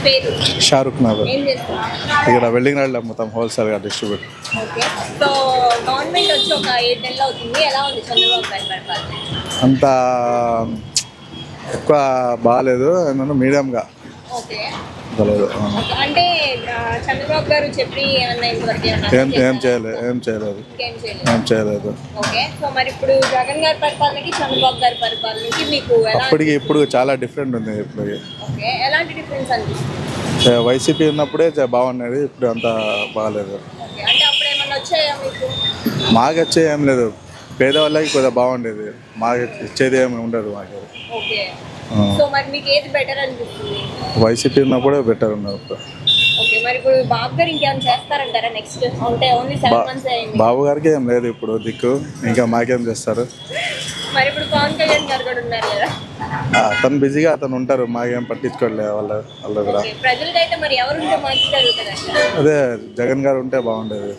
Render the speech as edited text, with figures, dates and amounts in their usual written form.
పేరు షారుఖ్ నగర్. ఏం చేస్తారు? ఇక్కడ వెల్డింగ్ రాడ్లో మొత్తం హోల్సేల్గా డిస్ట్రిబ్యూట్. ఓకే. సో గవర్నమెంట్ వచ్చి ఒక 7 నెలలు అవుతుంది. ఎలా ఉంది చంద్రబాబు గారి పరిపాలన? అంత ఎక్కువ బాగాలేదు, ఏంటంటే మీడియంగా ఓకే. బాగాలేదు. అంటే చంద్రబాబు గారు చెప్పి ఏమన్నా ఇంతవరకు ఏం చేయలేదు. ఓకే. సో మరి ఇప్పుడు జగన్ గారి పరిపాలనకి చంద్రబాబు గారి పరిపాలనకి మీకు అప్పటికి ఇప్పుడు చాలా డిఫరెంట్ ఉంది. ఇప్పుడు ఓకే, ఎలాంటి డిఫరెన్స్ అనిపిస్తుంది? వైసీపీ ఉన్నప్పుడే బాగున్నది, ఇప్పుడు అంత బాగాలేదు. ఓకే, అంటే అప్పుడు ఏమన్నా వచ్చాయా మీకు? మాకు వచ్చే ఏం లేదు, పేదవాళ్ళకి కొద్దిగా బాగుండేది, మాకు ఇచ్చేది ఏమి ఉండదు మాకు. ఓకే. సో మరి మీకు ఏది బెటర్ అనిపిస్తుంది? వైసీపీ ఉన్నప్పుడే బెటర్ ఉన్నారు. ఓకే, మరి ఇప్పుడు బాబు గారు ఇంకేమైనా చేస్తారంటారా నెక్స్ట్? అంటే ఓన్లీ 7 months అయింది. బాబు గారికి ఏం లేదు ఇప్పుడు దిక్కు, ఇంకా మాకేం చేస్తారు? మరి ఇప్పుడు పవన్ కళ్యాణ్ గారు కూడా ఉన్నారు కదా, అతను బిజీగా అతను ఉంటారు, మాకేం పట్టించుకోవట్లేదు వాళ్ళు కూడా. ప్రజలకైతే మరి ఎవరుంటే మంచి జరుగుతుంది? అదే జగన్ గారు ఉంటే బాగుండేది.